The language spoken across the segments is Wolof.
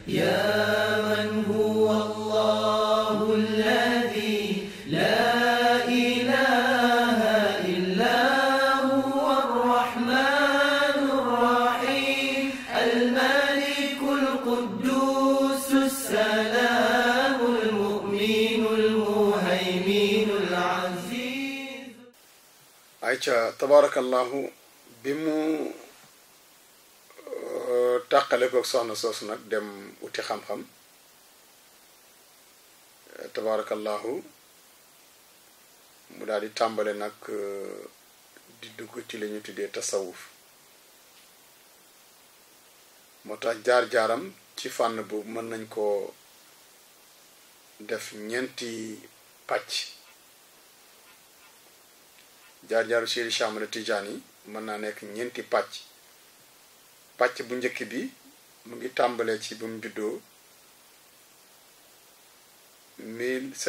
يا من هو الله الذي لا إله إلا هو الرحمن الرحيم الملك القدوس السلام المؤمن المهيمن العزيز. ayca tabarakallahu bi mu tàqale ko soxna soosu nag dem uti xam-xam tabarakallahu mu daal di tàmbale nag di dugg ci li ñu tuddee tasawuf moo tax jaar-jaaram ci fànn boobu mën nañ koo def ñeenti pàcc jaar-jaaru Seydi Cheikh Ahmad Tidiane yi mën naa nekk ñeenti pàcc bu njëkk bi mu ngi tàmbalee ci bu mu juddoo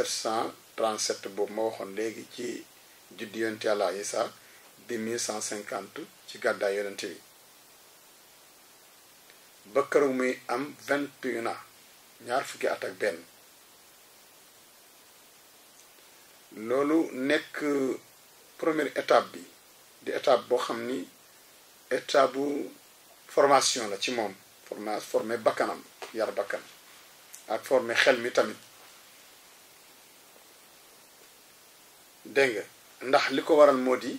1737 boobu ma waxoon léegi ci juddi yonent Yàlla Isa bi 1150 ci gàddaay yonent bi ba keroog muy am 21 ans ñaar fukki at ak benn loolu nekk première étape bi di étape boo xam ni étape bu formation la ci moom formé bakkanam yar bakkan ak formé xel mi tamit dégg nga ndax li ko waral moo di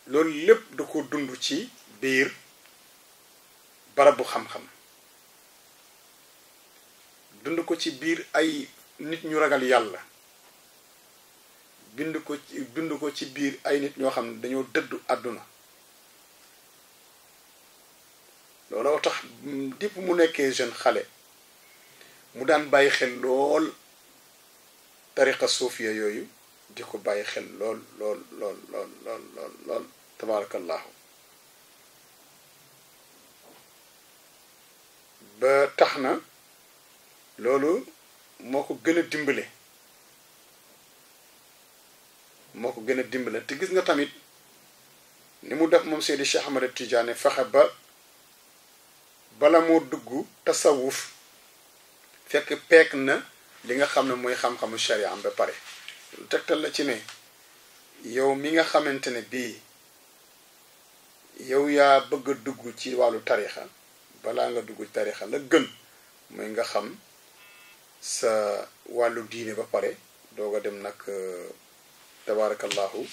loolu lépp da ko dund ci biir barabu xam-xam dund ko ci biir ay nit ñu ragal yàlla dund ko ci biir ay nit ñoo xam ne dañoo dëddu àdduna looloo tax dipp mu nekkee jeune xale mu daan bàyyi xel lool tariqa suufiya yooyu di ko bàyyi xel lool tabarakallahu ba tax na loolu moo ko gën a dimbale te gis nga tamit ni mu def moom Seydi Cheikh Ahmad Tidiane fexe ba bala moo dugg tasawuf fekk peek na li nga xam ne mooy xam-xamu sharia am ba pare lu tegtal la ci ne yow mi nga xamante ne bii yow yaa bëgg a dugg ci wàllu tarixa balaa nga dugg ci tarixa la gën mooy nga xam sa wàllu diine ba pare doog a dem nag tabarakallahu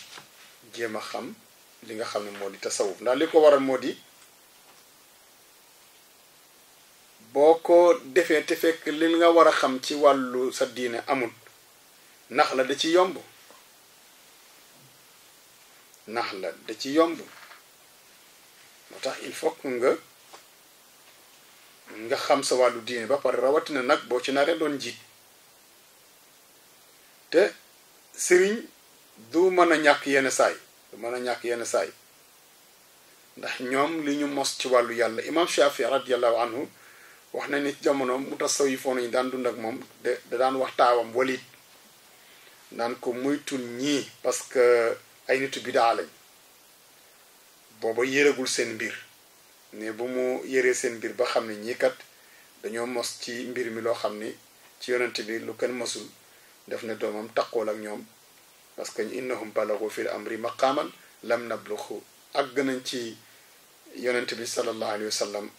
jéem a xam li nga xam ne moo di tasawuf ndax li ko waral moo di boo ko defee te fekk li nga war a xam ci wàllu sa diine amul nax la da ci yomb moo tax il faut que nga xam sa wàllu diine ba pare rawatina nag boo ci naree doon jiit te sëriñ du mën a ñàkk yenn saay ndax ñoom li ñu mos ci wàllu yàlla imam Shafi radiallahu anhu wax na ni jamono mu tasawifoon nañu daan dund ak moom da daan wax taawam Walid naan ko muytul ñii parce que ay nitu bidaa lañ booba yëragul seen mbir ne bu mu yëree seen mbir ba xam ne ñii kat dañoo mos ci mbir mi loo xam ni ci yonent bi lu kenn mosul def ne doomam taqool ak ñoom parce que innahum balagu fil amri maqaman lam nabluxu àgg nañ ci yonent bi sallallahu alayhi wa sallam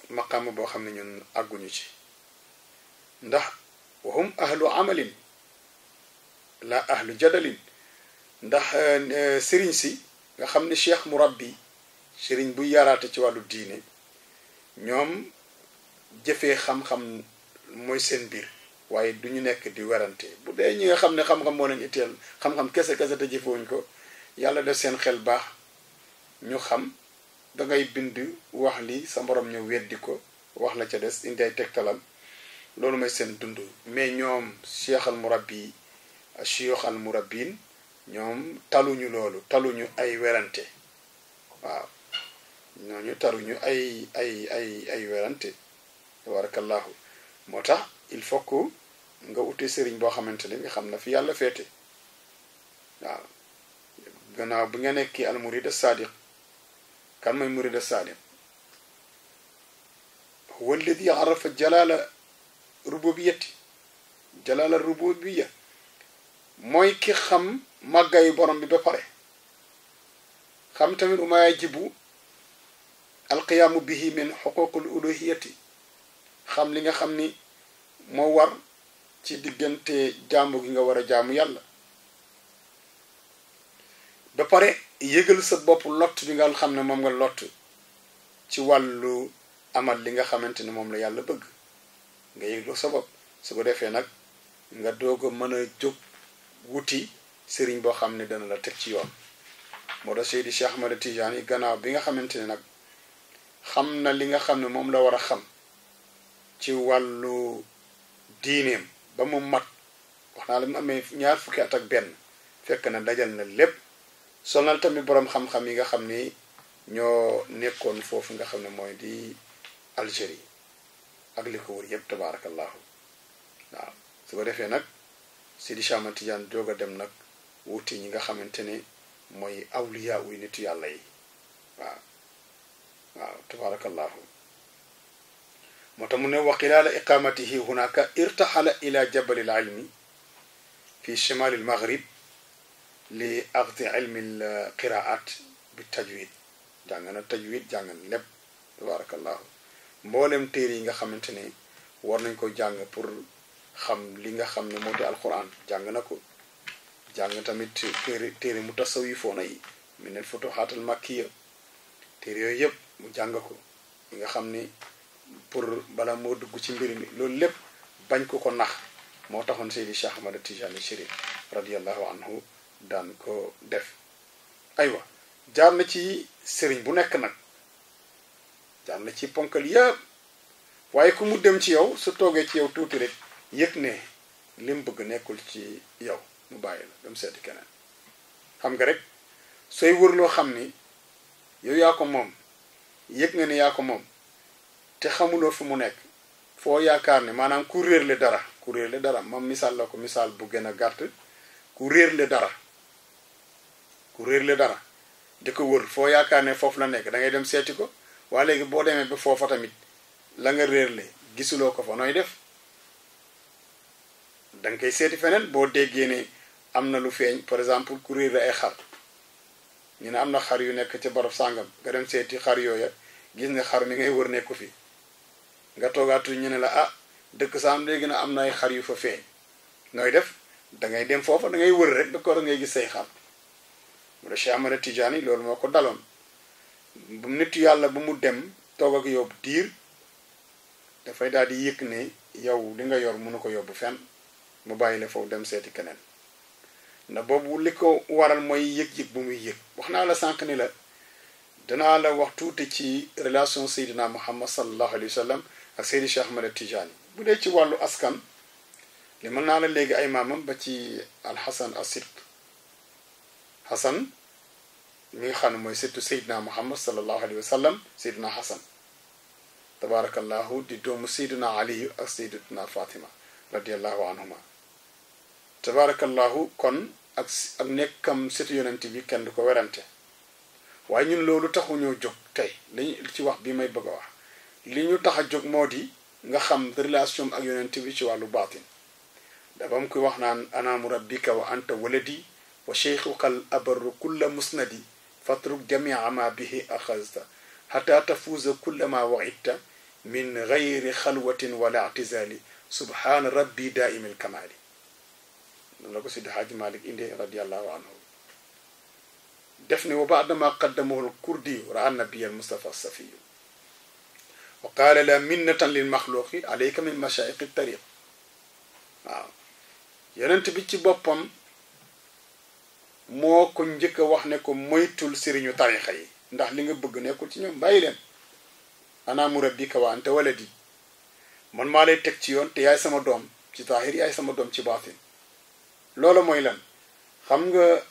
maqaama boo xam ne ñun àgguñu ci ndax wahum ahlu amalin la ahlu jadalin ndax sëriñ si nga xam ne cheikh murabbi sëriñ bu yaraate ci wàllu diine ñoom jëfee xam-xam mooy seen biir waaye du ñu nekk di werante bu dee ñi nga xam ne xam-xam moo leen itteel xam-xam kese te jëfewuñ ko yàlla def seen xel baax ñu xam dangay bind wax li sa borom ñu weddi ko wax la ca des indi ay tegtalam loolu mooy seen dund mais ñoom cheikh al murabbi cheikh al murabbin ñoom taluñu loolu taluñu ay werante waaw ñooñu taluñu ay werante tabarakallahu moo tax il faut que nga ute sëriñ boo xamante ne nga xam na fi yàlla féete waaw gannaaw bi nga nekki al murid as-sadiq kan mooy murid as-sadiq huwa alladi arafa jalala rububiyati jalala rububiya mooy ki xam màggayu borom bi ba pare xam tamit uma yajibu alqiyaamu bihi min xuququl uluhiyati xam li nga xam ni moo war ci diggante jaamu gi nga war a jaamu yàlla ba pare yëgal sa bopp lott bi nga xam ne moom nga lott ci wàllu amal li nga xamante ne moom la yàlla bëgg nga yëgloo sa bopp su ko defee nag nga doog a mën a jóg wuti sëriñ boo xam ne dana la teg ci yoon moo tax Seydi Cheikh Ahmad Tidiane yi gannaaw bi nga xamante ne nag xam na li nga xam ne moom la war a xam ci wàllu diineem ba mu mat wax naa la mu amee 20 fukki at ak benn fekk na dajal na lépp sonal tamit boroom xam-xam yi nga xam ni ñoo nekkoon foofu nga xam ne mooy di Algérie ak li ko wër yëpp tabaarakallahu waaw su ko defee nag Seydi Cheikh Ahmad Tidiane doog a dem nag wuti ñi nga xamante ne mooy awliya uy nitu yàlla yi waaw waaw tabaarakallahu moo tax mu ne wa xilaala iqamatihi hunaka irtaxala ila jabalil ilmi fi shimal al maghrib li axdi ilmi al qiraat bi tajwid jàng na tajwid jàng na lépp tabaarakallahu mboolem téere yi nga xamante ne war nañ ko jàng pour xam li nga xam ne moo di alquran jàng na ko jàng tamit téere mu tasawifoona yi min al futuhaat al makkiya téere yooyu yëpp mu jàng ko yi nga xam ni pour bala moo dugg ci mbir mi loolu lépp bañ ko nax moo taxoon Seydi Cheikh Ahmad Tijani Chérif radiyallahu anhu daan ko def aywa jaar na ci sëriñ bu nekk nag jaar na ci ponkal yëpp waaye ku mu dem ci yow su toogee ci yow tuuti rek yëg ne lim bëgg nekkul ci yow mu bàyyi la dem seeti keneen xam nga rek sooy wër loo xam ni yow yaa ko moom yëg nga ne yaa ko moom te xamuloo fu mu nekk foo yaakaar ne maanaam ku réer le dara moom misaal la ko misaal bu gën a gàtt ku réer le dara di ko wër foo yaakaar ne foofu la nekk da ngay dem seeti ko waa léegi boo demee ba foofa tamit la nga réer le gisuloo ko fa nooy def danga koy seeti feneen boo déggee ne am na lu feeñ par exemple ku réer ay xar ñu ne am na xar yu nekk ci barab sàngam nga dem seeti xar yooya gis nga xar mi ngay wër nekku fi nga toogaatu ñu ne la ah dëkk saam léegi na am na ay xar yu fa feeñ nooy def dangay dem foofa dangay wër rek ba ko ngay gis say xar mu de Cheikh Ahmad Tidiane loolu moo ko daloon bu nit yàlla bu mu dem toog ak yow diir dafay daal di yëg ne yow li nga yor mënu ko yóbbu fenn mu bàyyi la foofu dem seeti keneen ndax boobu li ko waral mooy yëg-yëg bu muy yëg wax naa la sànq ni la danaa la wax tuuti ci relation Seydina Muhammad sallallahu alayhi wa sallam ak Seydi Cheikh Ahmad Tidiane bu dee ci wàllu askan li mën naa la léegi ay maamam ba ci alxasan asibt xasan mi nga xam ne mooy surtout Seydina Muhammad sallallahu alayhi wa sallam Seydina Xasan tabaarakallahu di doomu Seydina Ali ak Seydatuna Fatima radiyallahu anhuma tabaarakallahu kon ak nekkam surtout yonent bi kenn du ko werante waaye ñun loolu taxuñoo jóg tey li ci wax bi may bëgg a wax li ñu tax a jóg moo di nga xam relation ak yonent bi ci wàllu baatin dafa am koy wax naan anaamu rabbika wa anta waladi wa cheikhuka al abarru kulla musnadi fatruk jamia ma bihi axazta xata tafuuza kulla ma waidta min gayri xalwatin wala i'tizali subhaana rabbi daaimi al kamaali noonu la ko Sidi Haaji Malik indi radiallahu anhu def ne wa baadama qaddamahu al kurdi raa nabiya al mustafa safiyu wa qaala la minnatan lil maxluqi alayka min mashaiqi tariq waaw yonent bi ci boppam moo ko njëkk a wax ne ko moytul sëriñu tarixa yi ndax li nga bëgg nekkul ci ñoom bàyyi leen ana murabbika wa anta waladi man maa lay teg ci yoon te yaay sama doom ci taahir yaay sama doom ci baatin loola mooy lan xam nga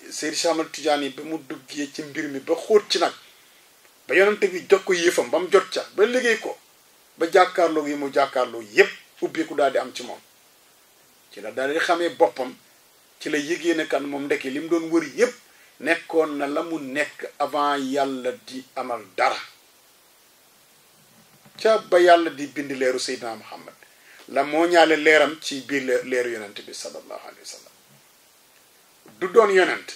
Seydi Cheikh Ahmad Tidiane ba mu duggee ci mbir mi ba xóot ci nag ba yonante bi jox ko yëfam ba mu jot ca ba liggéey ko ba jàkkaarloo yi mu jàkkaarloo yépp ubbeeku daal di am ci moom ci la daal di xamee boppam ci la yëgee ne kan moom ndekki li mu doon wër yépp nekkoon na la mu nekk avant yàlla di amal dara ca ba yàlla di bind leeru Seydina Muhammad la moo ñaale leeram ci biir leeru yonent bi sallallahu alayhi wa sallam du doon yonent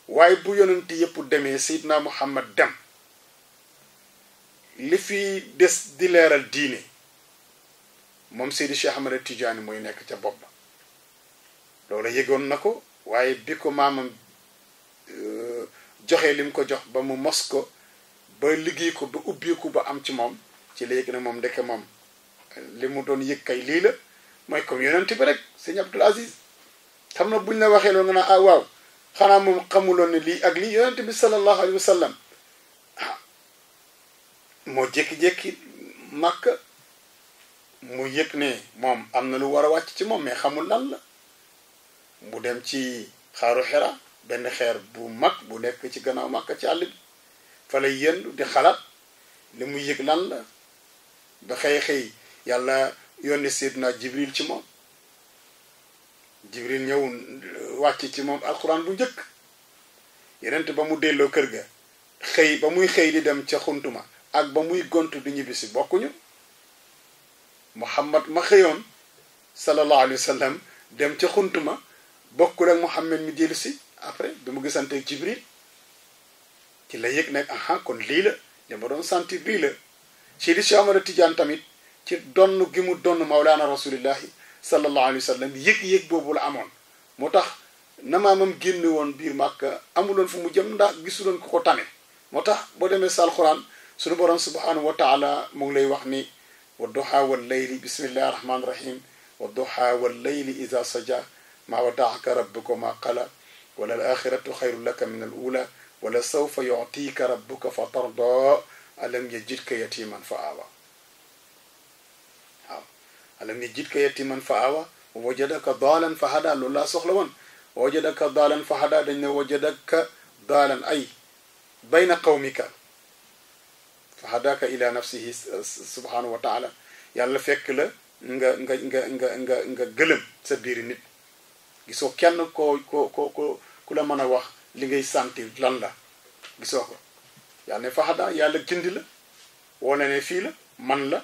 waaye bu yonent yépp demee Seydina Muhammad dem li fi des di leeral diine moom Seydi Cheikh Ahmad Tidiane mooy nekk ca bopp ba loola yëgoon na ko waaye bi ko maamam joxe lim ko jox ba mu mos ko ba liggéey ko ba ubbeeku ba am ci moom ci la yëg ne moom ndeke moom li mu doon yëg kay lii la mooy comme yonent bi rek sëñ Abdul Aziz xam na buñ la waxee loolu nga naan waaw xanaa moom xamuloon ne lii ak lii yonent bi sallallahu alayhi wa sallam moo jékki-jékki màkk mu yëg ne moom am na lu war a wàcc ci moom mais xamul lan la mu dem ci xaaru Xira benn xeer bu mag bu nekk ci gannaaw màkk ci àll bi fa lay yendu di xalaat li mu yëg lan la ba xëy yàlla yónni Seydina Jibril ci moom Jibril ñëw wàcc ci moom alxuraan bu njëkk yenent ba mu delloo kër ga ba muy xëy di dem ca xuntuma ak ba muy gontu di ñibbisi bokkuñu Muhammad ma xëyoon sallallahu alayhi wa sallam dem ca xuntuma bokkul ak Muhammad mi dellu si après bi mu gisante Jibril ci la yëg nag aha kon lii la li ma doon sentir lii la Seydi Cheikh Ahmad Tidiane tamit ci donn gi mu donn Mawlana Rasulillahi sallallahu alayhi wa sallam yëg-yëg boobu la amoon moo tax na maamam génn woon biir Màkka amuloon fu mu jëm ndax gisuloon ku ko tane moo tax boo demee sa alquran sunu borom subhanahu wa taala mu ngi lay wax ni wa duha wal layli bismillahi rahmani rahim wa duha wal layli iza saja ma wadaaka rabbuka ma qala wala al axiratu xayru laka min al ula wala sawfa yu'tika rabbuka fa tarda alam yajidka yatiman fa awa waaw alam yajidka yatiman fa awa wa wajadaka daalan fa hada loolu laa soxla woon wa wajadaka daalan fa hada dañ ne wajadaka daalan ay bayna qawmika fa hadaka ila nafsihi subhanahu wa taala yàlla fekk la nga gëlëm sa biiri nit gisoo kenn ku la mën a wax li ngay sentir lan la gisoo ko yàlla ne fa hada yàlla gindi la woo na ne fii la man la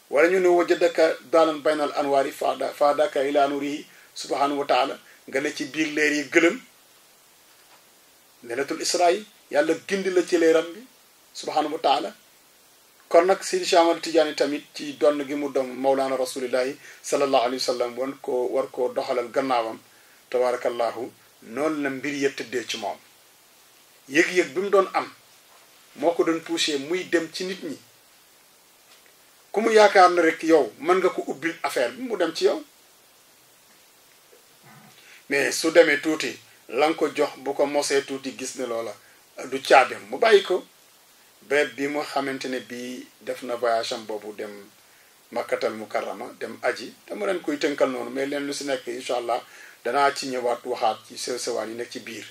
wala ñu ne wajadaka daalan baynal anwaari fa hadaka ila nurihi subhanahu wa taala nga ne ci biir leer yi gëlëm leylatul isra yi yàlla gindi la ci leeram bi subhanahu wa taala kon nag Seydi Cheikh Ahmad Tidiane tamit ci donn gi mu doon Mawlana Rasulillahi sallallahu alayhi wa sallam war koo doxalal gannaawam tabarakallahu noonu la mbir ya tëddee ci moom yëg-yëg bi mu doon am moo ko doon poussé muy dem ci nit ñi ku mu yaakaar na rek yow mën nga ko ubbil affaire bi mu dem ci yow mais su demee tuuti la nga ko jox bu ko mosee tuuti gis ne loola du caabeem mu bàyyi ko ba bi mu xamante ne bii def na voyage am boobu dem makkatal mukarrama dem aji dama leen koy tënkal noonu mais leen lu si nekk incha allah danaa ci ñëwaat waxaat ci sewaan yi nekk ci biir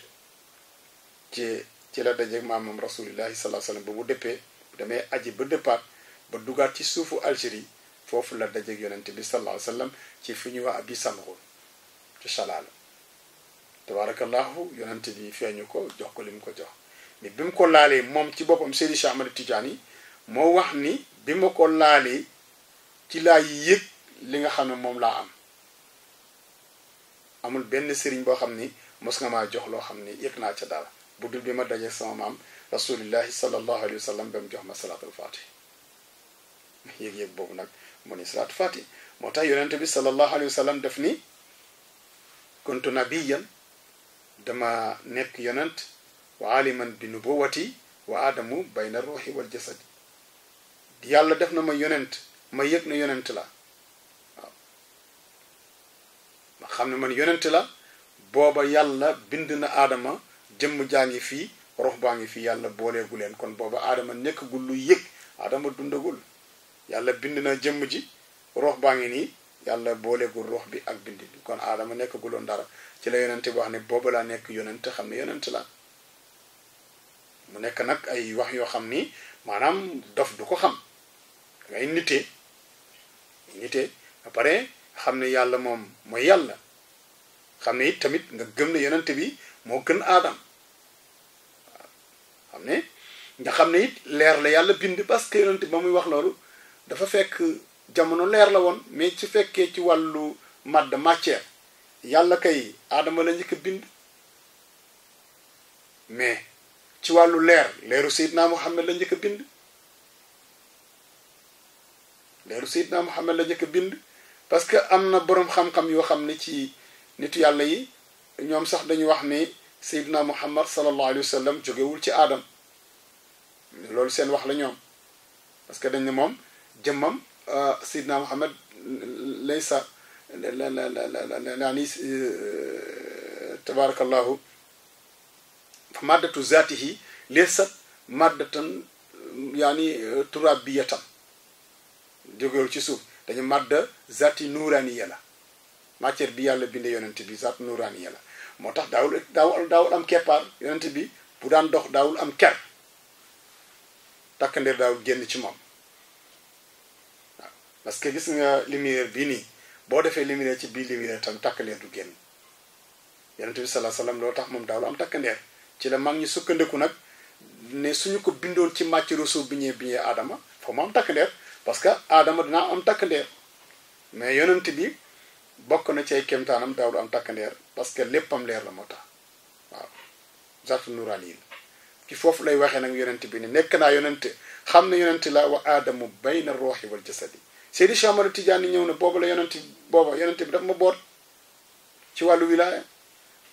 ci la dajeeg maamam rasulillahi sallallahu alayhi wasallam ba mu dëppee damay aji ba dëppaat ba dugaat ci suufu Algérie foofu la dajeeg yonente bi sallallahu alayhi wasallam ci fi ñuy wax abi samxul ci Salaala tabarakallahu yonente bi feeñu ko jox ko li mu ko jox mais bi mu ko laalee moom ci boppam Seydi Cheikh Ahmad Tidiane yi moo wax ni bi ma ko laalee ci laa yëg li nga xam ne moom laa am amul benn sëriñ boo xam ni mos nga maa jox loo xam ni yëg naa ca dara bu dul bi ma dajee sama maam rasulillahi sallallahu alayhi wa sallam ba mu jox ma salaatul fatih yëg-yëg boobu nag mu ni salaatul fatih moo tax yonente bi sallallahu alayhi wa sallam def ni kuntu nabiyan dama nekk yonent wa aliman bi nubuwati wa aadamu bayna ruuxi wal jasadi yàlla def na ma yonent ma yëg na yonent la waaw ma xam ne man yonent la booba yàlla bind na aadama jëmm jaa ngi fii rox baa ngi fii yàlla booleegu leen kon booba aadama nekkagul lu yëg aadama dundagul yàlla bind na jëmm ji rox baa ngi nii yàlla booleegul rox bi ak bind bi kon aadama nekkaguloon dara ci la yonent bi wax ne booba laa nekk yonent xam ne yonent la mu nekk nag ay wax yoo xam ni maanaam dof du ko xam ngay nitee ba pare xam ne yàlla moom mooy yàlla xam ne it tamit nga gëm ne yonent bi moo gën aadam waaw xam ne nga xam ne it leer la yàlla bind parce que yonent ba muy wax loolu dafa fekk jamono leer la woon mais ci fekkee ci wàllu madd matière yàlla kay aadama la njëkk a bind mais ci wàllu leeru Seydina Muhammad la njëkk a bind leeru Seydina Muhammad la njëkk a bind parce que am na boroom xam-xam yoo xam ne ci nitu yàlla yi ñoom sax dañu wax ne Seydina Muhammad sallallahu alayhi wa sallam jógewul ci aadam loolu seen wax la ñoom parce que dañ ne moom jëmmam Seydina Muhammad laysa laani tabarakallahu fa maddatu zaatihi laysat maddatan yaani turabiyatan jógewul ci suuf dañu madda zaati nuuraaniya la matière bi yàlla binde yonent bi zaat nuuraaniya la moo tax daawul am keppaar yonent bi bu daan dox daawul am ker takkandeer daawul génn ci moom waaw parce que gis nga lumière bii nii boo defee lumière ci biir lumière tam takkandeer du génn yonent bi sallallahu alayhi wasallam loolu tax moom daawul am takkandeer ci la mag ñi sukkandiku nag ne suñu ko bindoon ci matière suuf bi ñee aadama foo mu am takkandeer parce que aadama dinaa am takkandeer mais yonent bi bokk na ci ay kéemtaanam daawul am takkandeer parce que léppam leer la moo tax waaw zaatu nuraan yi ki foofu lay waxee nag yonent bi ne nekk naa yonent xam ne yonent la wa aadamu bayna ruuxi wal jasadi Seydi Cheikh Ahmad Tidiane ñëw na booba la yonent bi daf ma boot ci wàllu wilaaya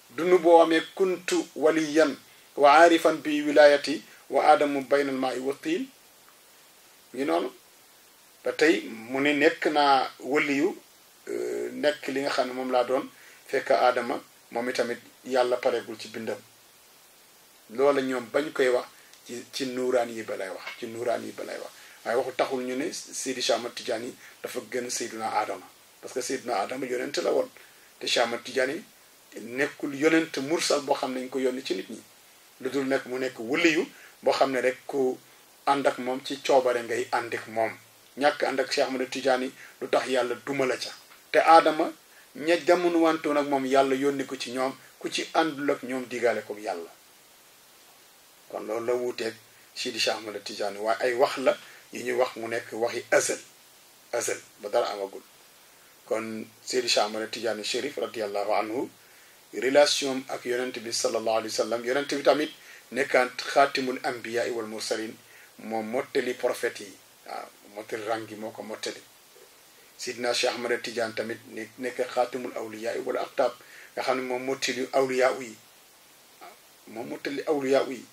dunu boo amee kuntu waliyan wa aarifan bi wilayati wa aadamu bayna al maa'i wa tiin ngi noonu ba tey mu ne nekk naa waliyu nekk li nga xam ne moom laa doon fekk aadama moom itamit yàlla paregul ci bindam loola ñoom bañ koy wax ci nuuraan yi ba lay wax ci nuuraan yi ba lay wax waaye waxu taxul ñu ne Seydi Cheikh Ahmad Tidiane yi dafa gën Seydina Adama parce que Seydina Adama yonent la woon te Cheikh Ahmad Tidiane yi nekkul yonent mursal boo xam ne ñu ko yónni ci nit ñi lu dul nekk mu nekk waliyu boo xam ne rek ku ànd ak moom ci coobare ngay ànd ak moom ñàkk ànd ak Cheikh Ahmad Tidiane yi lu tax yàlla duma la ca te aadama ña jamono wantoon ak moom yàlla yónni ko ci ñoom ku ci àndul ak ñoom digaale ko yàlla kon loolu la wuuteeg Seydi Cheikh Ahmad Tidiane waaye ay wax la yi ñuy wax mu nekk waxi azal ba dara amagul kon Seydi Cheikh Ahmad Tidiane Chérif radiallahu anhu relation ak yonent bi sallallahu alayhi wa sallam yonent bi tamit nekkaan xaatimul anbiya wal mursalin moom mottali prophètes yi waaw mottali rang gi moo ko mottali Sidna Cheikh Ahmad Tidiane tamit nekk xaatimul awliya wala aqtab nga xam ne moom mottali awliya yi moom mottali awliya yi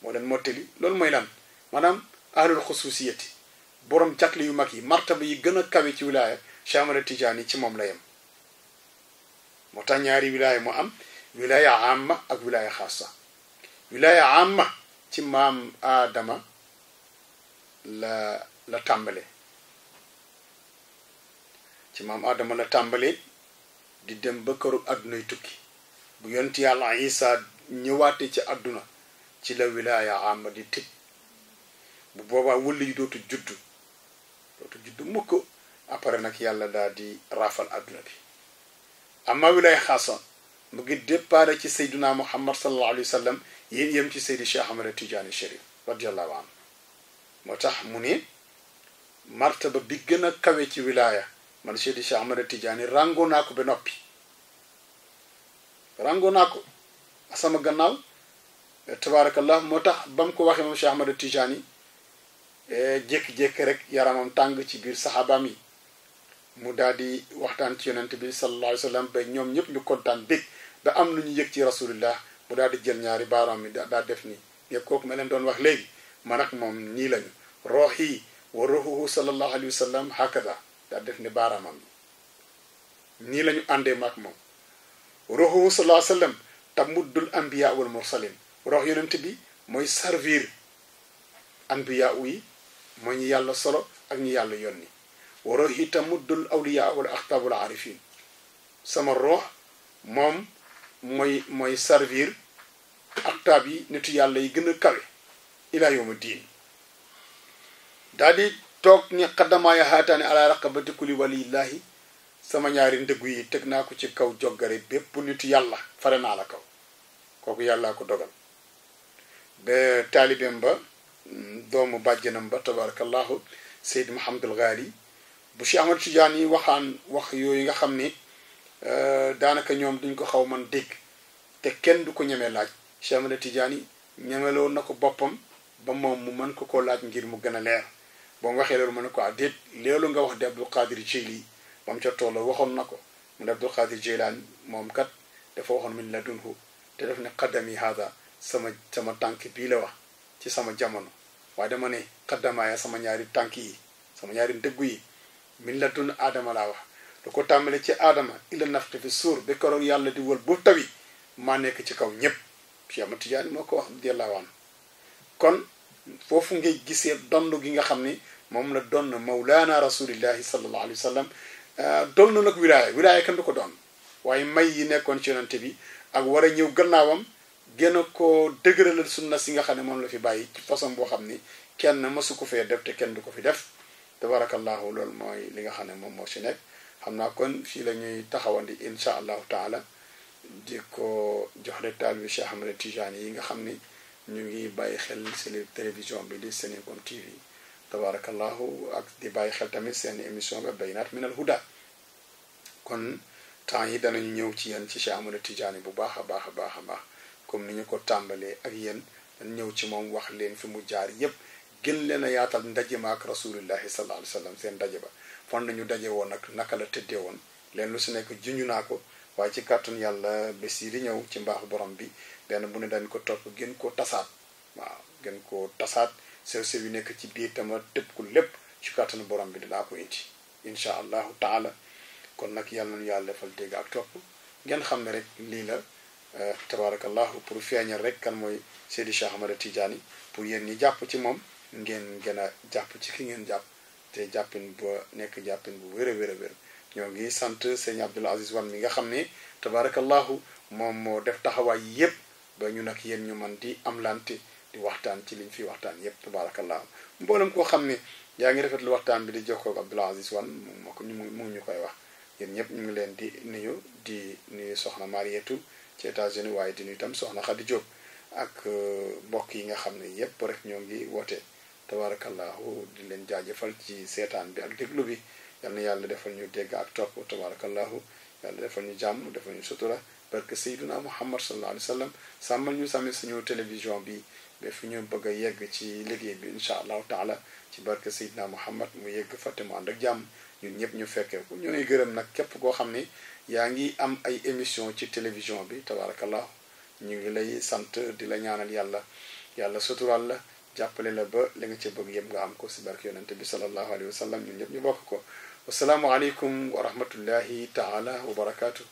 moo leen mottali loolu mooy lan maanaam ahlul xususiyati borom jàkli yu mag yi martaba yi gën a kawe ci wilaaya Cheikh Ahmad Tidiane yi ci moom la yem moo tax ñaari wilaaya moo am wilaaya amma ak wilaaya xaasa wilaaya amma ci maam Adama la tàmbale ci maam Adama la tàmbale di dem ba këru àddunay tukki bu yonent yàlla Isa ñëwaate ci àdduna ci la wilaaya amma di tëj bu boobaa wëli yi dootu juddu mukk après nag yàlla daal di raafal àdduna bi amma wilaaya xaasa mu ngi départ ci Seydina Muhammad sallallahu alayhi wa sallam yéen yem ci Seydi Cheikh Ahmad Tidiane Chérif radiallahu anhu moo tax mu ne martaba bi gën a kawe ci wilaaya man Seydi Cheikh Ahmad Tidiane ràngoo naa ko ba noppi ràngoo naa ko sama gannaaw tabaarakallah moo tax ba mu ko waxee moom Cheikh Ahmad Tidiane jékki-jékki rek yaramam tàng ci biir saxaabaam yi mu daal di waxtaan ci yonent bi sallallahu alayhi wa sallam ba ñoom ñëpp ñu kontaan bég ba am lu ñu yëg ci rasulillah mu daal di jël ñaari baaraam yi daa def nii yëpp kooku ma leen doon wax léegi man ak moom nii lañu roox yi wa ruuhuhu sallallahu alayhi wa sallam hakada daa def ni baaraamam yi nii lañu àndee ma ak moom ruuhuhu sallallahu alayhi wa sallam tamuddul anbiya wal mursalin roox yonent bi mooy servir anbiya yi mooy ñu yàlla solo ak ñu yàlla yónni wa ruuhi tamuddul awliya wal axtaabul arifin sama roox moom mooy servir aktaab yi nitu yàlla yi gën a kawe ila yawma diin daal di toog ni xaddamaaya haataani ala raqabati kulli waliyillahi sama ñaari ndëggu yi teg naa ko ci kaw joggare bépp nitu yàlla fare naa la kaw kooku yàllaa ko dogal ba taalibeem ba doomu bàjjanam ba tabarakallahu Seyd Mahamadul Ghali bu Cheikh Ahmad Tidiane yi waxaan wax yooyu nga xam ni daanaka ñoom duñ ko xaw man dégg te kenn du ko ñemee laaj Cheikh Ahmad Tidiane yi ñemeloo na ko boppam ba moom mu mën ko koo laaj ngir mu gën a leer boo nga waxee loolu mën na ko déet loolu nga wax de Abdul Qadir Jeyli ba mu ca tolloo waxoon na ko mu ne Abdul Qadir Jeylaan moom kat dafa waxoon min ladunhu te def ne qaddami hada sama tànk bii la wax ci sama jamono waaye dama ne qaddamaaya sama ñaari tànk yi sama ñaari ndëggu yi min ladun aadama laa wax lu ko tàmbale ci aadama illa nafxi fi suur ba keroog yàlla di wël bu tawi maa nekk ci kaw ñëpp Cheikh Ahmad Tidiane moo ko wax radiyallahu anhu kon foofu ngay gisee donn gi nga xam ni moom la donn mawlaana rasulillahi sallallahu alayhi wa sallam doon na nag wilaaya kenn du ko doon waaye may yi nekkoon ci yonante bi ak war a ñëw gannaawam gën a ko dëgëralal sunna si nga xam ne moom la fi bàyyi ci façon boo xam ni kenn mësu ko fee def te kenn du ko fi def tabarakallahu loolu mooy li nga xam ne moom moo si nekk xam naa kon fii la ñuy taxawandi insha allahu taala di ko jox rek taalibe Cheikh Ahmad Tidiane yi nga xam ni ñu ngi bàyyi xel seen télévision bi di Senego TV tabarakallahu ak di bàyyi xel tamit seen émission bi Baynaat Minal Huda kon temps yi danañu ñëw ci yéen ci Cheikh Ahmad Tidiane bu baax a baax a baax a baax comme ni ñu ko tàmbalee ak yéen dañ ñëw ci moom wax leen fi mu jaar yépp gën leen a yaatal ndaje ma ak rasulillahi sallallahu alayhi wa sallam seen ndaje ba fan nañu daje woon nag naka la tëddee woon leen lu si nekk juñu naa ko waaye ci kàttun yàlla bés yi di ñëw ci mbaaxu borom bi benn bu ne dañ ko topp gën koo tasaat waaw gën koo tasaat sew-sew yi nekk ci biir tama tëb ko lépp ci kàttanu borom bi dinaa ko indi incha allahu taala kon nag yàlla nañu yàlla defal dégg ak topp ngeen xam ne rek lii la tabarakallahu pour feeñal rek kan mooy Seydi Cheikh Ahmad Tidiane pour yéen ñi jàpp ci moom ngeen gën a jàpp ci ki ngeen jàpp te jàppin ba nekk jàppin bu wér a wér a wér ñoo ngi sant sëñ Abdul Aziz Wan mi nga xam ne tabarakallahu moom moo def taxawaay yépp ba ñu nag yéen ñu man di am lante di waxtaan ci liñ fi waxtaan yépp tabarakallahu mboolem koo xam ne yaa ngi rafetlu waxtaan bi di jokkoo ak Abdul Aziz Wan moo ko mu ñu koy wax yéen ñëpp ñu ngi leen di nuyu soxna Marietou ci États-Unis waaye di nuyu itam soxna Khady Diop ak mbokk yi nga xam ne yépp rek ñoo ngi woote tabarakallahu di leen jaajëfal ci seetaan bi ak déglu bi yal na yàlla defal ñu dégg ak topp tabarakallahu yàlla defal ñu jàmm defal ñu sutura barke Seydina Muhammad sallallahu alayhi wa sallam sàmmal ñu sàmmi suñu télévision bi ba fi ñu bëgg a yegg ci liggéey bi incha allahu taala ci barke Seydina Muhammad mu yegg fàtte mu ànd ak jàmm ñun ñëpp ñu fekkee ko ñoo ngi gërëm nag képp koo xam ne yaa ngi am ay émission ci télévision bi tabarakallahu ñu ngi lay sant di la ñaanal yàlla sutural la jàppale la ba li nga ci bëgg yëpp nga am ko si barke yonente bi sallallahu alayhi wa sallam ñun ñëpp ñu bokk ko wasalaamu aleykum wa rahmatullahi taala wa barakatuh